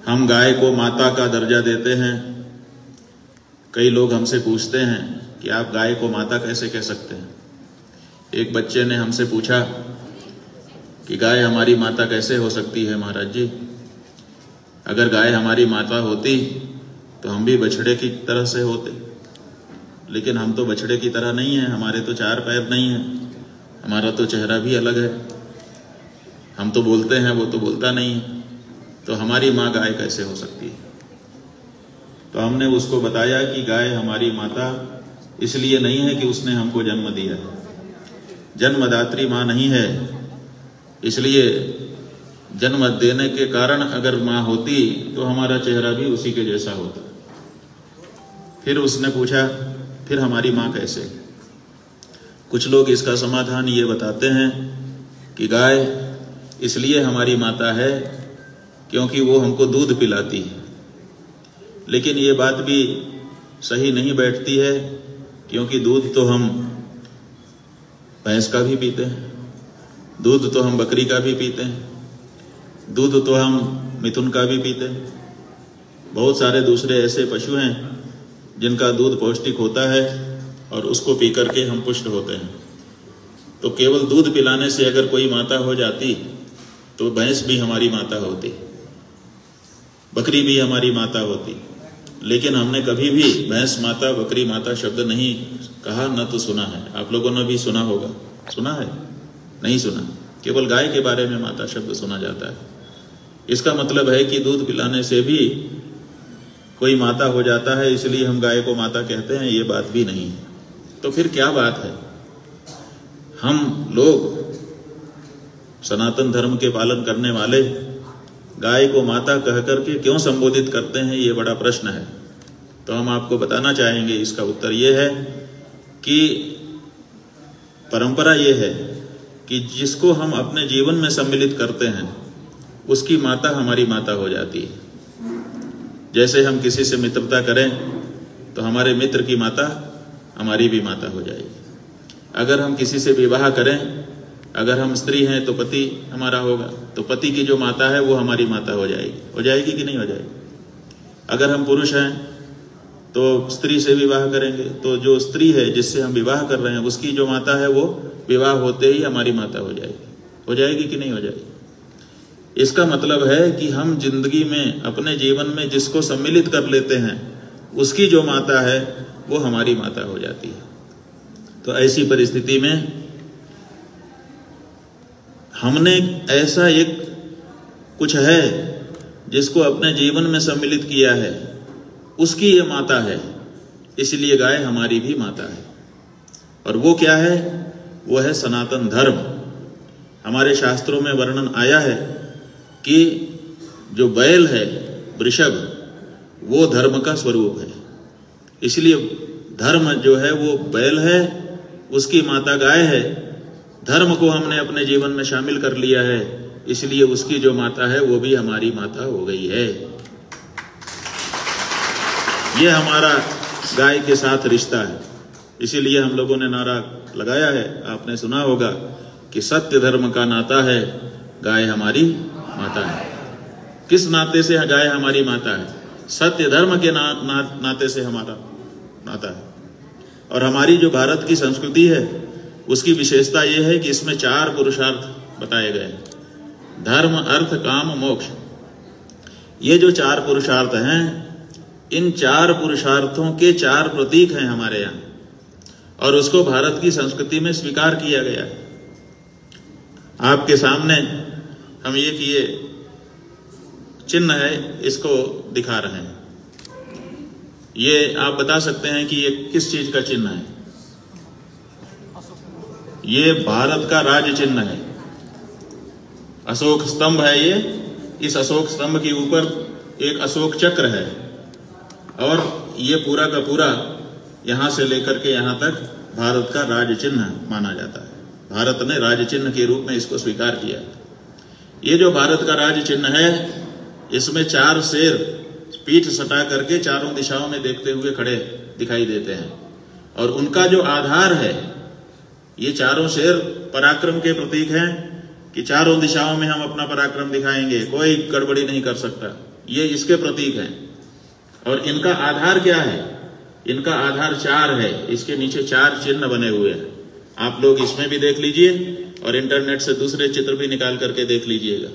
हम गाय को माता का दर्जा देते हैं। कई लोग हमसे पूछते हैं कि आप गाय को माता कैसे कह सकते हैं। एक बच्चे ने हमसे पूछा कि गाय हमारी माता कैसे हो सकती है महाराज जी। अगर गाय हमारी माता होती तो हम भी बछड़े की तरह से होते, लेकिन हम तो बछड़े की तरह नहीं हैं। हमारे तो 4 पैर नहीं हैं, हमारा तो चेहरा भी अलग है। हम तो बोलते हैं, वो तो बोलता नहीं है, तो हमारी माँ गाय कैसे हो सकती है। तो हमने उसको बताया कि गाय हमारी माता इसलिए नहीं है कि उसने हमको जन्म दिया है, जन्मदात्री माँ नहीं है। इसलिए जन्म देने के कारण अगर माँ होती तो हमारा चेहरा भी उसी के जैसा होता। फिर उसने पूछा फिर हमारी माँ कैसे। कुछ लोग इसका समाधान ये बताते हैं कि गाय इसलिए हमारी माता है क्योंकि वो हमको दूध पिलाती है। लेकिन ये बात भी सही नहीं बैठती है, क्योंकि दूध तो हम भैंस का भी पीते हैं, दूध तो हम बकरी का भी पीते हैं, दूध तो हम मिथुन का भी पीते हैं। बहुत सारे दूसरे ऐसे पशु हैं जिनका दूध पौष्टिक होता है और उसको पी करके हम पुष्ट होते हैं। तो केवल दूध पिलाने से अगर कोई माता हो जाती तो भैंस भी हमारी माता होती, बकरी भी हमारी माता होती। लेकिन हमने कभी भी भैंस माता बकरी माता शब्द नहीं कहा, न तो सुना है। आप लोगों ने भी सुना होगा, सुना है? नहीं सुना। केवल गाय के बारे में माता शब्द सुना जाता है। इसका मतलब है कि दूध पिलाने से भी कोई माता हो जाता है, इसलिए हम गाय को माता कहते हैं, ये बात भी नहीं है। तो फिर क्या बात है? हम लोग सनातन धर्म के पालन करने वाले गाय को माता कह करके क्यों संबोधित करते हैं, ये बड़ा प्रश्न है। तो हम आपको बताना चाहेंगे, इसका उत्तर ये है कि परंपरा ये है कि जिसको हम अपने जीवन में सम्मिलित करते हैं उसकी माता हमारी माता हो जाती है। जैसे हम किसी से मित्रता करें तो हमारे मित्र की माता हमारी भी माता हो जाएगी। अगर हम किसी से विवाह करें, अगर हम स्त्री हैं तो पति हमारा होगा, तो पति की जो माता है वो हमारी माता हो जाएगी। हो जाएगी कि नहीं हो जाएगी? अगर हम पुरुष हैं तो स्त्री से विवाह करेंगे तो जो स्त्री है जिससे हम विवाह कर रहे हैं उसकी जो माता है वो विवाह होते ही हमारी माता हो जाएगी। हो जाएगी कि नहीं हो जाएगी? इसका मतलब है कि हम जिंदगी में अपने जीवन में जिसको सम्मिलित कर लेते हैं उसकी जो माता है वो हमारी माता हो जाती है। तो ऐसी परिस्थिति में हमने ऐसा एक कुछ है जिसको अपने जीवन में सम्मिलित किया है, उसकी ये माता है, इसलिए गाय हमारी भी माता है। और वो क्या है? वो है सनातन धर्म। हमारे शास्त्रों में वर्णन आया है कि जो बैल है वृषभ, वो धर्म का स्वरूप है। इसलिए धर्म जो है वो बैल है, उसकी माता गाय है। धर्म को हमने अपने जीवन में शामिल कर लिया है, इसलिए उसकी जो माता है वो भी हमारी माता हो गई है। ये हमारा गाय के साथ रिश्ता है। इसीलिए हम लोगों ने नारा लगाया है, आपने सुना होगा कि सत्य धर्म का नाता है, गाय हमारी माता है। किस नाते से गाय हमारी माता है? सत्य धर्म के नाते से हमारा नाता है। और हमारी जो भारत की संस्कृति है उसकी विशेषता यह है कि इसमें 4 पुरुषार्थ बताए गए हैं, धर्म अर्थ काम मोक्ष। ये जो 4 पुरुषार्थ हैं, इन 4 पुरुषार्थों के 4 प्रतीक हैं हमारे यहाँ, और उसको भारत की संस्कृति में स्वीकार किया गया है। आपके सामने हम ये चिन्ह है, इसको दिखा रहे हैं। ये आप बता सकते हैं कि ये किस चीज का चिन्ह है? ये भारत का राज्य चिन्ह है, अशोक स्तंभ है ये। इस अशोक स्तंभ के ऊपर एक अशोक चक्र है, और ये पूरा का पूरा यहां से लेकर के यहां तक भारत का राज्य चिन्ह माना जाता है। भारत ने राज्य चिन्ह के रूप में इसको स्वीकार किया। ये जो भारत का राज्य चिन्ह है, इसमें 4 शेर पीठ सटा करके चारों दिशाओं में देखते हुए खड़े दिखाई देते हैं, और उनका जो आधार है, ये चारों शेर पराक्रम के प्रतीक हैं कि चारों दिशाओं में हम अपना पराक्रम दिखाएंगे, कोई गड़बड़ी नहीं कर सकता। ये इसके प्रतीक हैं। और इनका आधार क्या है? इनका आधार 4 है। इसके नीचे 4 चिन्ह बने हुए हैं। आप लोग इसमें भी देख लीजिए और इंटरनेट से दूसरे चित्र भी निकाल करके देख लीजिएगा।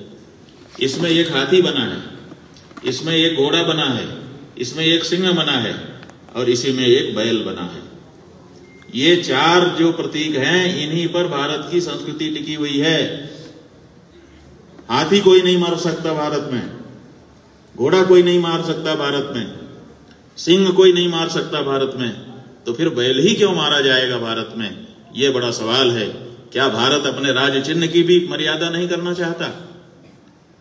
इसमें एक हाथी बना है, इसमें एक घोड़ा बना है, इसमें एक सिंह बना है और इसी में एक बैल बना है। ये 4 जो प्रतीक हैं, इन्हीं पर भारत की संस्कृति टिकी हुई है। हाथी कोई नहीं मार सकता भारत में, घोड़ा कोई नहीं मार सकता भारत में, सिंह कोई नहीं मार सकता भारत में, तो फिर बैल ही क्यों मारा जाएगा भारत में? यह बड़ा सवाल है। क्या भारत अपने राज्य चिन्ह की भी मर्यादा नहीं करना चाहता?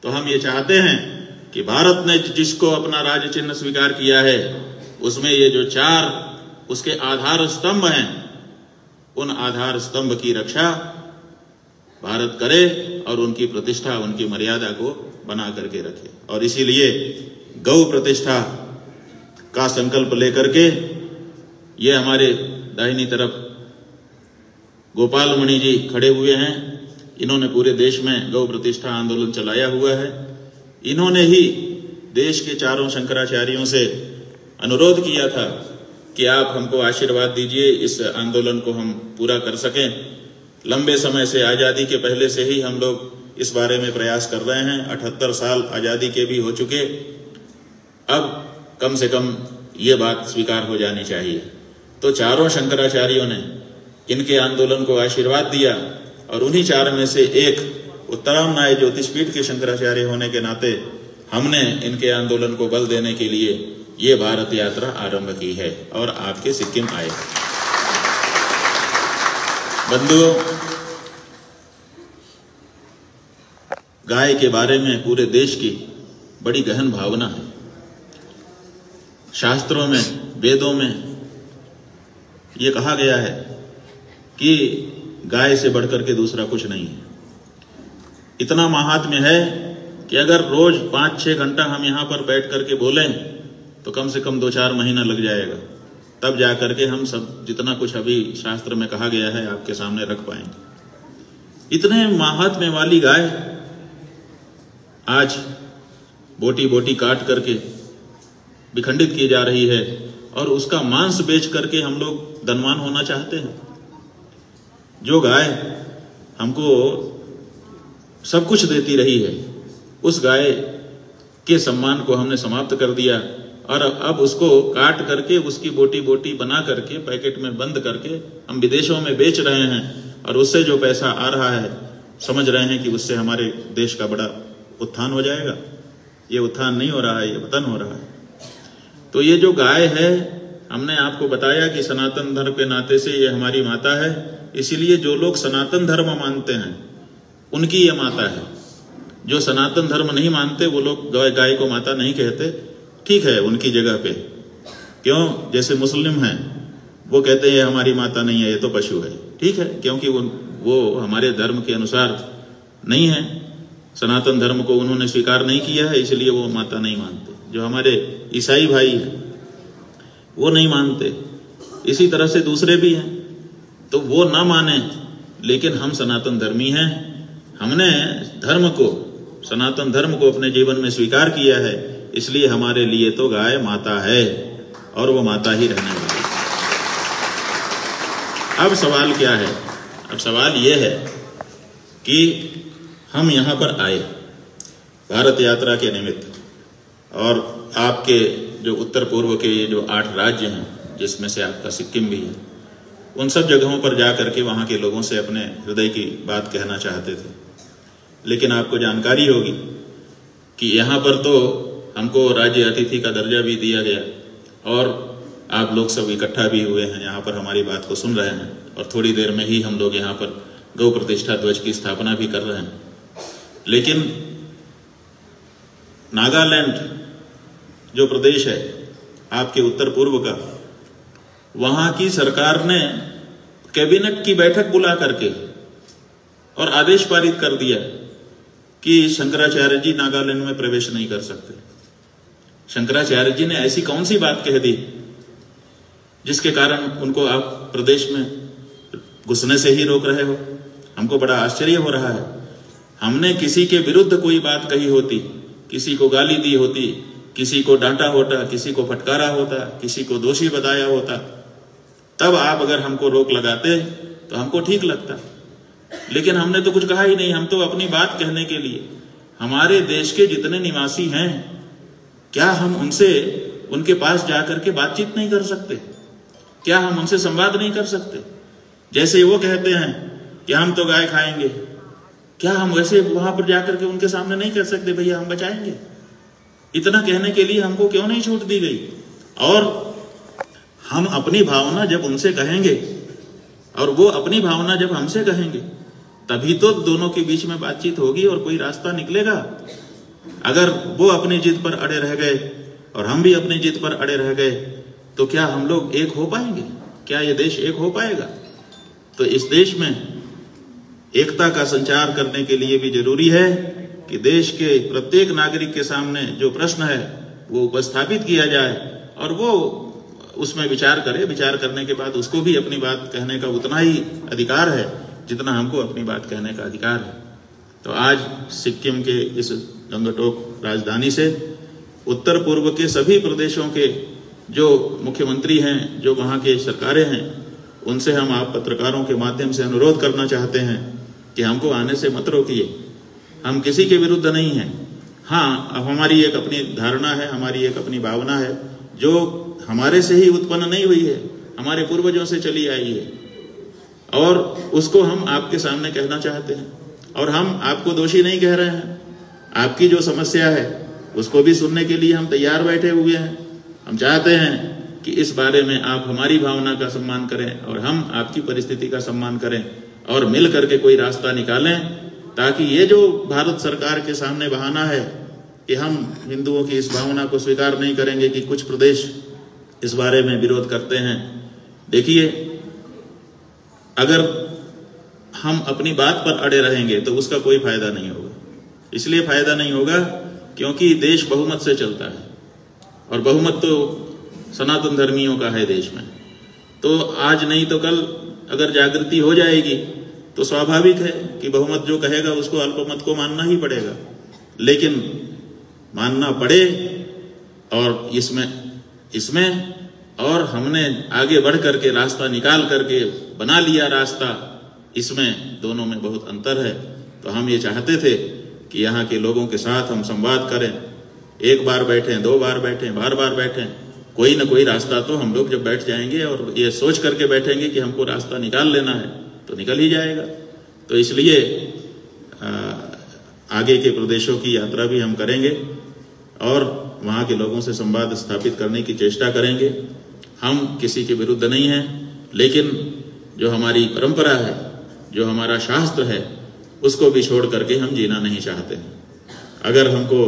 तो हम ये चाहते हैं कि भारत ने जिसको अपना राज्य चिन्ह स्वीकार किया है, उसमें ये जो 4 उसके आधार स्तंभ हैं, उन आधार स्तंभ की रक्षा भारत करे और उनकी प्रतिष्ठा, उनकी मर्यादा को बना करके रखे। और इसीलिए गौ प्रतिष्ठा का संकल्प लेकर के ये हमारे दाहिनी तरफ गोपाल मणि जी खड़े हुए हैं। इन्होंने पूरे देश में गौ प्रतिष्ठा आंदोलन चलाया हुआ है। इन्होंने ही देश के 4 शंकराचार्यों से अनुरोध किया था कि आप हमको आशीर्वाद दीजिए, इस आंदोलन को हम पूरा कर सकें। लंबे समय से, आजादी के पहले से ही हम लोग इस बारे में प्रयास कर रहे हैं। 78 साल आजादी के भी हो चुके। अब कम से कम ये बात स्वीकार हो जानी चाहिए। तो 4 शंकराचार्यों ने इनके आंदोलन को आशीर्वाद दिया और उन्हीं 4 में से एक उत्तरामनाय ज्योतिषपीठ के शंकराचार्य होने के नाते हमने इनके आंदोलन को बल देने के लिए ये भारत यात्रा आरंभ की है और आपके सिक्किम आए। बंधुओं, गाय के बारे में पूरे देश की बड़ी गहन भावना है। शास्त्रों में, वेदों में ये कहा गया है कि गाय से बढ़कर के दूसरा कुछ नहीं है। इतना महात्म्य है कि अगर रोज 5-6 घंटा हम यहां पर बैठ करके बोलें तो कम से कम 2-4 महीना लग जाएगा, तब जाकर के हम सब जितना कुछ अभी शास्त्र में कहा गया है आपके सामने रख पाएंगे। इतने महात्म्य वाली गाय आज बोटी बोटी काट करके विखंडित की जा रही है और उसका मांस बेच करके हम लोग धनवान होना चाहते हैं। जो गाय हमको सब कुछ देती रही है, उस गाय के सम्मान को हमने समाप्त कर दिया और अब उसको काट करके, उसकी बोटी बोटी बना करके, पैकेट में बंद करके हम विदेशों में बेच रहे हैं और उससे जो पैसा आ रहा है, समझ रहे हैं कि उससे हमारे देश का बड़ा उत्थान हो जाएगा। ये उत्थान नहीं हो रहा है, ये पतन हो रहा है। तो ये जो गाय है, हमने आपको बताया कि सनातन धर्म के नाते से ये हमारी माता है। इसीलिए जो लोग सनातन धर्म मानते हैं उनकी ये माता है। जो सनातन धर्म नहीं मानते वो लोग गाय को माता नहीं कहते। ठीक है, उनकी जगह पे। क्यों? जैसे मुस्लिम हैं, वो कहते हैं हमारी माता नहीं है, ये तो पशु है। ठीक है, क्योंकि वो हमारे धर्म के अनुसार नहीं है, सनातन धर्म को उन्होंने स्वीकार नहीं किया है, इसलिए वो माता नहीं मानते। जो हमारे ईसाई भाई हैं वो नहीं मानते, इसी तरह से दूसरे भी हैं। तो वो ना माने, लेकिन हम सनातन धर्मी हैं। हमने धर्म को, सनातन धर्म को अपने जीवन में स्वीकार किया है, इसलिए हमारे लिए तो गाय माता है और वो माता ही रहने वाली है। अब सवाल क्या है? अब सवाल ये है कि हम यहां पर आए भारत यात्रा के निमित्त, और आपके जो उत्तर पूर्व के ये जो 8 राज्य हैं, जिसमें से आपका सिक्किम भी है, उन सब जगहों पर जा करके वहां के लोगों से अपने हृदय की बात कहना चाहते थे। लेकिन आपको जानकारी होगी कि यहाँ पर तो हमको राज्य अतिथि का दर्जा भी दिया गया और आप लोग सब इकट्ठा भी हुए हैं, यहाँ पर हमारी बात को सुन रहे हैं और थोड़ी देर में ही हम लोग यहाँ पर गौ प्रतिष्ठा ध्वज की स्थापना भी कर रहे हैं। लेकिन नागालैंड जो प्रदेश है आपके उत्तर पूर्व का, वहां की सरकार ने कैबिनेट की बैठक बुला करके और आदेश पारित कर दिया कि शंकराचार्य जी नागालैंड में प्रवेश नहीं कर सकते। शंकराचार्य जी ने ऐसी कौन सी बात कह दी जिसके कारण उनको आप प्रदेश में घुसने से ही रोक रहे हो? हमको बड़ा आश्चर्य हो रहा है। हमने किसी के विरुद्ध कोई बात कही होती, किसी को गाली दी होती, किसी को डांटा होता, किसी को फटकारा होता, किसी को दोषी बताया होता, तब आप अगर हमको रोक लगाते तो हमको ठीक लगता। लेकिन हमने तो कुछ कहा ही नहीं। हम तो अपनी बात कहने के लिए, हमारे देश के जितने निवासी हैं, क्या हम उनसे उनके पास जाकर के बातचीत नहीं कर सकते? क्या हम उनसे संवाद नहीं कर सकते? जैसे वो कहते हैं कि हम तो गाय खाएंगे, क्या हम वैसे वहां पर जाकर के उनके सामने नहीं कर सकते, भैया हम बचाएंगे? इतना कहने के लिए हमको क्यों नहीं छूट दी गई? और हम अपनी भावना जब उनसे कहेंगे और वो अपनी भावना जब हमसे कहेंगे, तभी तो दोनों के बीच में बातचीत होगी और कोई रास्ता निकलेगा। अगर वो अपनी जिद पर अड़े रह गए और हम भी अपनी जिद पर अड़े रह गए, तो क्या हम लोग एक हो पाएंगे? क्या ये देश एक हो पाएगा? तो इस देश में एकता का संचार करने के लिए भी जरूरी है कि देश के प्रत्येक नागरिक के सामने जो प्रश्न है वो उपस्थापित किया जाए और वो उसमें विचार करे। विचार करने के बाद उसको भी अपनी बात कहने का उतना ही अधिकार है जितना हमको अपनी बात कहने का अधिकार है। तो आज सिक्किम के इस गंगटोक राजधानी से उत्तर पूर्व के सभी प्रदेशों के जो मुख्यमंत्री हैं, जो वहाँ के सरकारें हैं, उनसे हम आप पत्रकारों के माध्यम से अनुरोध करना चाहते हैं कि हमको आने से मत रोकिए। हम किसी के विरुद्ध नहीं हैं। हाँ, अब हमारी एक अपनी धारणा है, हमारी एक अपनी भावना है जो हमारे से ही उत्पन्न नहीं हुई है, हमारे पूर्वजों से चली आई है, और उसको हम आपके सामने कहना चाहते हैं। और हम आपको दोषी नहीं कह रहे हैं। आपकी जो समस्या है उसको भी सुनने के लिए हम तैयार बैठे हुए हैं। हम चाहते हैं कि इस बारे में आप हमारी भावना का सम्मान करें और हम आपकी परिस्थिति का सम्मान करें और मिल करके कोई रास्ता निकालें, ताकि ये जो भारत सरकार के सामने बहाना है कि हम हिंदुओं की इस भावना को स्वीकार नहीं करेंगे कि कुछ प्रदेश इस बारे में विरोध करते हैं। देखिए, अगर हम अपनी बात पर अड़े रहेंगे तो उसका कोई फायदा नहीं होगा। इसलिए फायदा नहीं होगा क्योंकि देश बहुमत से चलता है और बहुमत तो सनातन धर्मियों का है देश में। तो आज नहीं तो कल अगर जागृति हो जाएगी तो स्वाभाविक है कि बहुमत जो कहेगा उसको अल्पमत को मानना ही पड़ेगा। लेकिन मानना पड़े और इसमें और हमने आगे बढ़ करके रास्ता निकाल करके बना लिया रास्ता, इसमें दोनों में बहुत अंतर है। तो हम ये चाहते थे कि यहाँ के लोगों के साथ हम संवाद करें। एक बार बैठें, दो बार बैठें, बार बार बैठें, कोई ना कोई रास्ता तो हम लोग जब बैठ जाएंगे और ये सोच करके बैठेंगे कि हमको रास्ता निकाल लेना है तो निकल ही जाएगा। तो इसलिए आगे के प्रदेशों की यात्रा भी हम करेंगे और वहाँ के लोगों से संवाद स्थापित करने की चेष्टा करेंगे। हम किसी के विरुद्ध नहीं हैं, लेकिन जो हमारी परंपरा है, जो हमारा शास्त्र है, उसको भी छोड़ करके हम जीना नहीं चाहते हैं। अगर हमको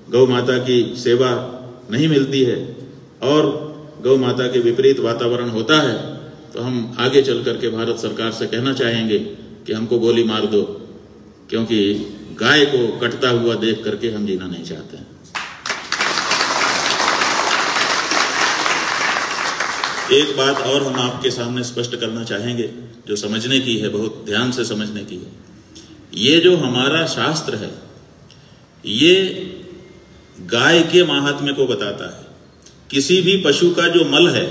गौ माता की सेवा नहीं मिलती है और गौ माता के विपरीत वातावरण होता है तो हम आगे चल करके भारत सरकार से कहना चाहेंगे कि हमको गोली मार दो, क्योंकि गाय को कटता हुआ देख करके हम जीना नहीं चाहते हैं। एक बात और हम आपके सामने स्पष्ट करना चाहेंगे जो समझने की है, बहुत ध्यान से समझने की है। ये जो हमारा शास्त्र है ये गाय के महात्म्य को बताता है। किसी भी पशु का जो मल है,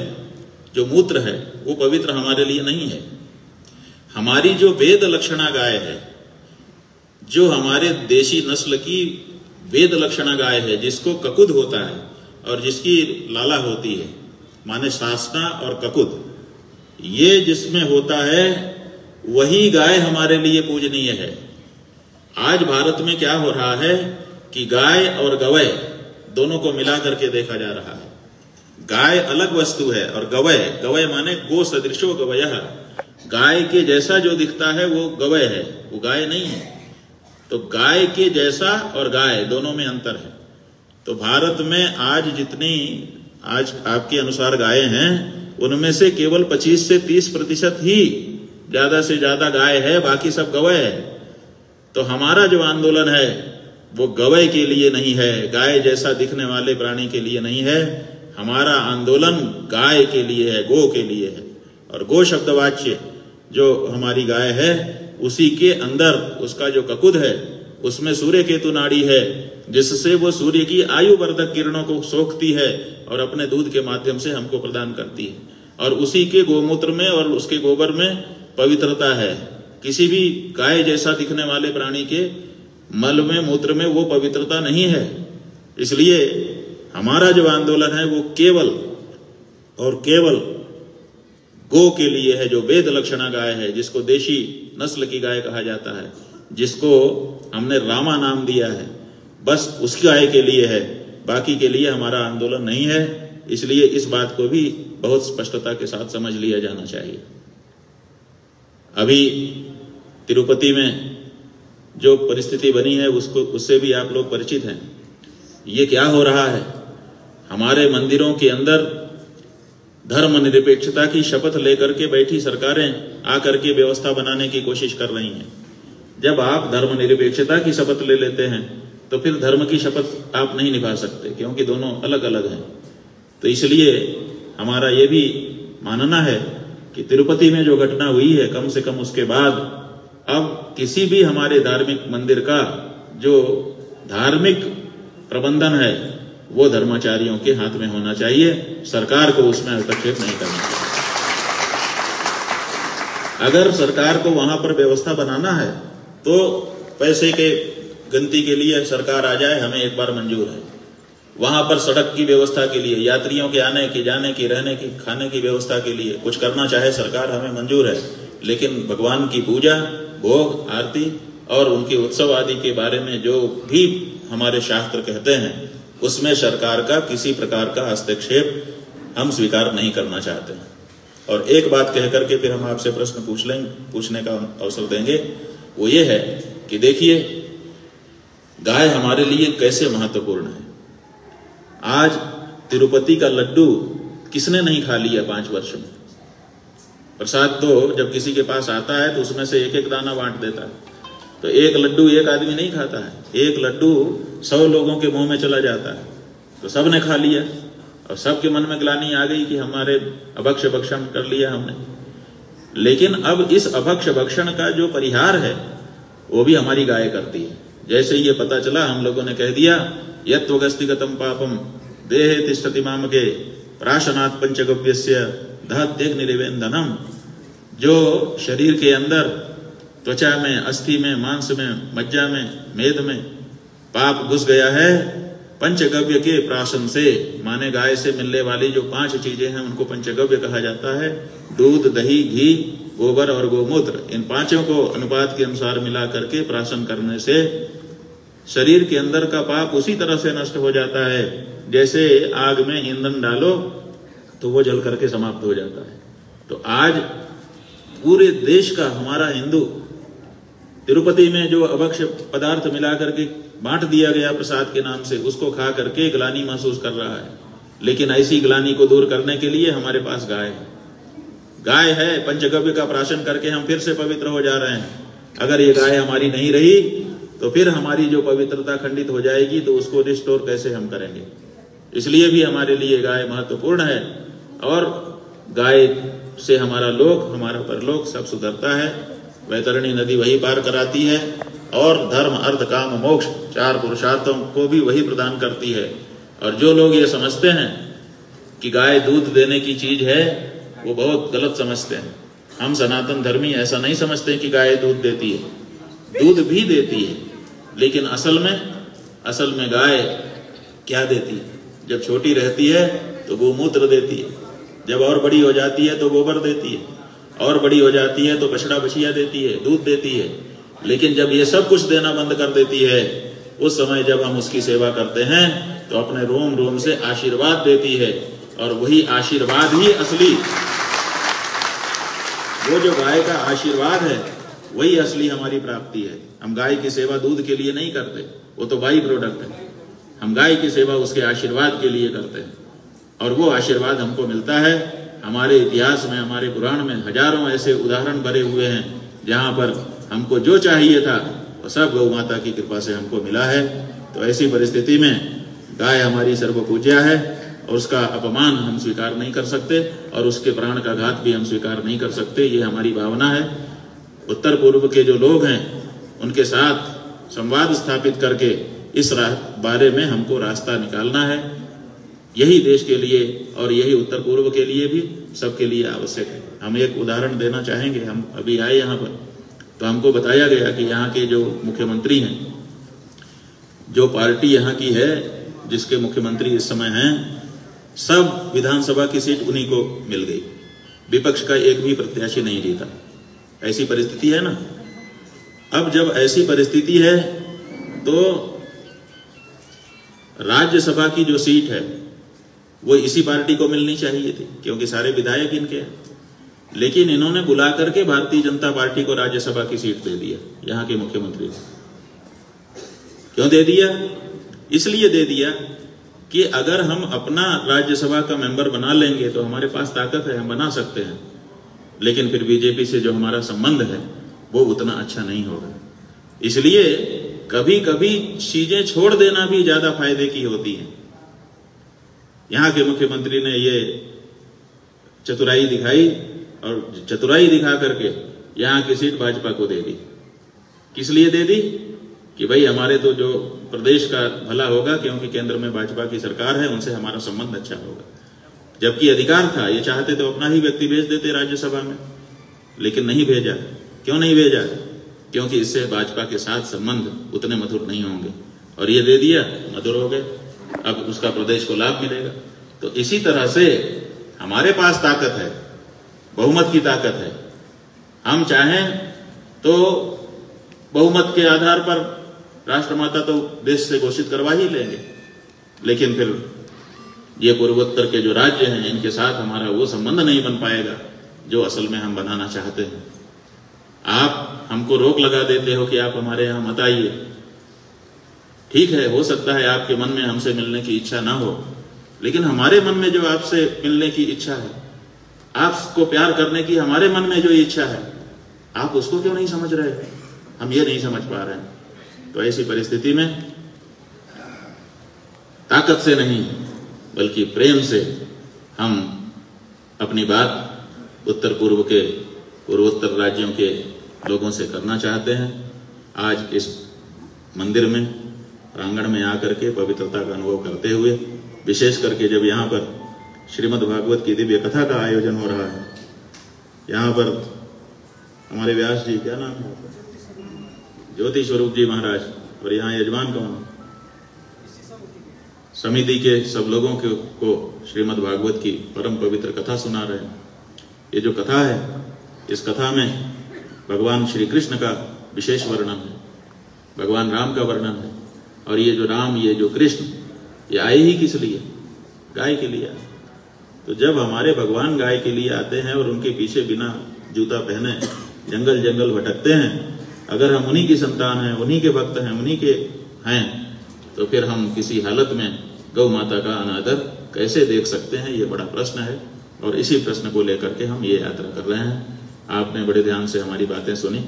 जो मूत्र है, वो पवित्र हमारे लिए नहीं है। हमारी जो वेद लक्षणा गाय है, जो हमारे देशी नस्ल की वेद लक्षणा गाय है, जिसको ककुद होता है और जिसकी लाला होती है, माने सासना और ककुद, ये जिसमें होता है वही गाय हमारे लिए पूजनीय है। आज भारत में क्या हो रहा है कि गाय और गवय दोनों को मिला करके देखा जा रहा है। गाय अलग वस्तु है और गवय माने गो सदृशो गवयः, गाय के जैसा जो दिखता है वो गवय है, वो गाय नहीं है। तो गाय के जैसा और गाय दोनों में अंतर है। तो भारत में आज जितनी आज आपके अनुसार गायें हैं, उनमें से केवल 25 से 30% ही ज्यादा से ज्यादा गाय है, बाकी सब गवय है। तो हमारा जो आंदोलन है वो गवय के लिए नहीं है, गाय जैसा दिखने वाले प्राणी के लिए नहीं है। हमारा आंदोलन गाय के लिए है, गो के लिए है। और गो शब्दवाच्य जो हमारी गाय है, उसी के अंदर उसका जो ककुद है उसमें सूर्य केतु नाड़ी है, जिससे वो सूर्य की आयुवर्धक किरणों को सोखती है और अपने दूध के माध्यम से हमको प्रदान करती है। और उसी के गोमूत्र में और उसके गोबर में पवित्रता है। किसी भी गाय जैसा दिखने वाले प्राणी के मल में, मूत्र में वो पवित्रता नहीं है। इसलिए हमारा जो आंदोलन है वो केवल और केवल गो के लिए है, जो वेद लक्षणा गाय है, जिसको देशी नस्ल की गाय कहा जाता है, जिसको हमने रामा नाम दिया है, बस उस गाय के लिए है, बाकी के लिए हमारा आंदोलन नहीं है। इसलिए इस बात को भी बहुत स्पष्टता के साथ समझ लिया जाना चाहिए। अभी तिरुपति में जो परिस्थिति बनी है उससे भी आप लोग परिचित हैं। ये क्या हो रहा है, हमारे मंदिरों के अंदर धर्मनिरपेक्षता की शपथ लेकर के बैठी सरकारें आकर के व्यवस्था बनाने की कोशिश कर रही हैं। जब आप धर्मनिरपेक्षता की शपथ ले लेते हैं तो फिर धर्म की शपथ आप नहीं निभा सकते, क्योंकि दोनों अलग अलग हैं। तो इसलिए हमारा ये भी मानना है कि तिरुपति में जो घटना हुई है, कम से कम उसके बाद अब किसी भी हमारे धार्मिक मंदिर का जो धार्मिक प्रबंधन है वो धर्माचार्यों के हाथ में होना चाहिए। सरकार को उसमें हस्तक्षेप नहीं करना चाहिए। अगर सरकार को वहां पर व्यवस्था बनाना है तो पैसे के गिनती के लिए सरकार आ जाए, हमें एक बार मंजूर है। वहां पर सड़क की व्यवस्था के लिए, यात्रियों के आने की, जाने की, रहने की, खाने की व्यवस्था के लिए कुछ करना चाहे सरकार, हमें मंजूर है। लेकिन भगवान की पूजा, भोग, आरती और उनके उत्सव आदि के बारे में जो भी हमारे शास्त्र कहते हैं, उसमें सरकार का किसी प्रकार का हस्तक्षेप हम स्वीकार नहीं करना चाहते हैं। और एक बात कह करके फिर हम आपसे प्रश्न पूछने का अवसर देंगे, वो ये है कि देखिए गाय हमारे लिए कैसे महत्वपूर्ण है। आज तिरुपति का लड्डू किसने नहीं खा लिया 5 वर्ष में? प्रसाद तो जब किसी के पास आता है तो उसमें से एक एक दाना बांट देता है। तो एक लड्डू एक आदमी नहीं खाता है, एक लड्डू 100 लोगों के मुंह में चला जाता है। तो सब ने खा लिया और सबके मन में ग्लानि आ गई कि हमारे अभक्ष्य भक्षण कर लिया हमने। लेकिन अब इस अभक्ष्य भक्षण का जो परिहार है वो भी हमारी गाय करती है। जैसे ये पता चला, हम लोगों ने कह दिया यत्वगस्तिगतम पापम देहे तिष्ठति मामके प्राशनात् पंचगव्यस्य दहत्यग्निरिवेन्दनम। जो शरीर के अंदर त्वचा में, अस्थि में, मांस में, मज्जा में, मेद में पाप घुस गया है, पंचगव्य के प्राशन से, माने गाय से मिलने वाली जो 5 चीजें हैं उनको पंचगव्य कहा जाता है। दूध, दही, घी, गोबर और गोमूत्र, इन 5 को अनुपात के अनुसार मिला करके प्राशन करने से शरीर के अंदर का पाप उसी तरह से नष्ट हो जाता है जैसे आग में ईंधन डालो तो वो जल करके समाप्त हो जाता है। तो आज पूरे देश का हमारा हिंदू तिरुपति में जो अभक्ष्य पदार्थ मिला करके बांट दिया गया प्रसाद के नाम से, उसको खा करके ग्लानि महसूस कर रहा है। लेकिन ऐसी ग्लानि को दूर करने के लिए हमारे पास गाय है। गाय है, पंचगव्य का प्राशन करके हम फिर से पवित्र हो जा रहे हैं। अगर ये गाय हमारी नहीं रही तो फिर हमारी जो पवित्रता खंडित हो जाएगी, तो उसको रिस्टोर कैसे हम करेंगे। इसलिए भी हमारे लिए गाय महत्वपूर्ण है और गाय से हमारा लोक, हमारा परलोक सब सुधरता है। वैतरणी नदी वही पार कराती है और धर्म, अर्थ, काम, मोक्ष 4 पुरुषार्थों को भी वही प्रदान करती है। और जो लोग ये समझते हैं कि गाय दूध देने की चीज है, वो बहुत गलत समझते हैं। हम सनातन धर्मी ऐसा नहीं समझते कि गाय दूध देती है, दूध भी देती है, लेकिन असल में गाय क्या देती है? जब छोटी रहती है तो गोमूत्र देती है, जब और बड़ी हो जाती है तो गोबर देती है, और बड़ी हो जाती है तो बछड़ा बछिया देती है, दूध देती है। लेकिन जब ये सब कुछ देना बंद कर देती है, उस समय जब हम उसकी सेवा करते हैं तो अपने रोम रोम से आशीर्वाद देती है। और वही आशीर्वाद ही असली, वो जो गाय का आशीर्वाद है वही असली हमारी प्राप्ति है। हम गाय की सेवा दूध के लिए नहीं करते, वो तो बाई प्रोडक्ट है। हम गाय की सेवा उसके आशीर्वाद के लिए करते हैं और वो आशीर्वाद हमको मिलता है। हमारे इतिहास में, हमारे पुराण में हजारों ऐसे उदाहरण भरे हुए हैं जहां पर हमको जो चाहिए था वो सब गौ माता की कृपा से हमको मिला है। तो ऐसी परिस्थिति में गाय हमारी सर्वपूज्या है और उसका अपमान हम स्वीकार नहीं कर सकते और उसके प्राण का घात भी हम स्वीकार नहीं कर सकते। ये हमारी भावना है। उत्तर पूर्व के जो लोग हैं उनके साथ संवाद स्थापित करके इस बारे में हमको रास्ता निकालना है। यही देश के लिए और यही उत्तर पूर्व के लिए भी सबके लिए आवश्यक है। हम एक उदाहरण देना चाहेंगे। हम अभी आए यहाँ पर तो हमको बताया गया कि यहाँ के जो मुख्यमंत्री हैं, जो पार्टी यहाँ की है जिसके मुख्यमंत्री इस समय हैं, सब विधानसभा की सीट उन्हीं को मिल गई। विपक्ष का एक भी प्रत्याशी नहीं जीता। ऐसी परिस्थिति है ना। अब जब ऐसी परिस्थिति है तो राज्यसभा की जो सीट है वो इसी पार्टी को मिलनी चाहिए थी, क्योंकि सारे विधायक इनके हैं। लेकिन इन्होंने बुला करके भारतीय जनता पार्टी को राज्यसभा की सीट दे दिया यहाँ के मुख्यमंत्री ने। क्यों दे दिया? इसलिए दे दिया कि अगर हम अपना राज्यसभा का मेंबर बना लेंगे तो हमारे पास ताकत है, हम बना सकते हैं। लेकिन फिर बीजेपी से जो हमारा संबंध है वो उतना अच्छा नहीं होगा। इसलिए कभी कभी चीजें छोड़ देना भी ज्यादा फायदे की होती है। यहाँ के मुख्यमंत्री ने ये चतुराई दिखाई और चतुराई दिखा करके यहाँ की सीट भाजपा को दे दी। किस लिए दे दी? कि भाई हमारे तो जो प्रदेश का भला होगा, क्योंकि केंद्र में भाजपा की सरकार है, उनसे हमारा संबंध अच्छा होगा। जबकि अधिकार था, ये चाहते तो अपना ही व्यक्ति भेज देते राज्यसभा में, लेकिन नहीं भेजा। क्यों नहीं भेजा? क्योंकि इससे भाजपा के साथ संबंध उतने मधुर नहीं होंगे। और ये दे दिया, मधुर हो गए, अब उसका प्रदेश को लाभ मिलेगा। तो इसी तरह से हमारे पास ताकत है, बहुमत की ताकत है। हम चाहें तो बहुमत के आधार पर राष्ट्रमाता तो देश से घोषित करवा ही लेंगे। लेकिन फिर ये पूर्वोत्तर के जो राज्य हैं, इनके साथ हमारा वो संबंध नहीं बन पाएगा जो असल में हम बनाना चाहते हैं। आप हमको रोक लगा देते हो कि आप हमारे यहां मत आइए। ठीक है, हो सकता है आपके मन में हमसे मिलने की इच्छा ना हो, लेकिन हमारे मन में जो आपसे मिलने की इच्छा है, आपको प्यार करने की हमारे मन में जो इच्छा है, आप उसको क्यों नहीं समझ रहे? हम ये नहीं समझ पा रहे हैं। तो ऐसी परिस्थिति में ताकत से नहीं बल्कि प्रेम से हम अपनी बात उत्तर पूर्व के पूर्वोत्तर राज्यों के लोगों से करना चाहते हैं। आज इस मंदिर में प्रांगण में आकर के पवित्रता का अनुभव करते हुए, विशेष करके जब यहाँ पर श्रीमद् भागवत की दिव्य कथा का आयोजन हो रहा है, यहाँ पर हमारे व्यास जी, क्या नाम है, ज्योति स्वरूप जी महाराज, और यहाँ यजमान कौन, समिति के सब लोगों को श्रीमद् भागवत की परम पवित्र कथा सुना रहे हैं। ये जो कथा है, इस कथा में भगवान श्री कृष्ण का विशेष वर्णन है, भगवान राम का वर्णन है। और ये जो राम, ये जो कृष्ण, ये आए ही किस लिए? गाय के लिए। तो जब हमारे भगवान गाय के लिए आते हैं और उनके पीछे बिना जूता पहने जंगल जंगल भटकते हैं, अगर हम उन्हीं की संतान हैं, उन्हीं के भक्त हैं, उन्हीं के हैं, तो फिर हम किसी हालत में गौ माता का अनादर कैसे देख सकते हैं? ये बड़ा प्रश्न है। और इसी प्रश्न को लेकर के हम ये यात्रा कर रहे हैं। आपने बड़े ध्यान से हमारी बातें सुनी।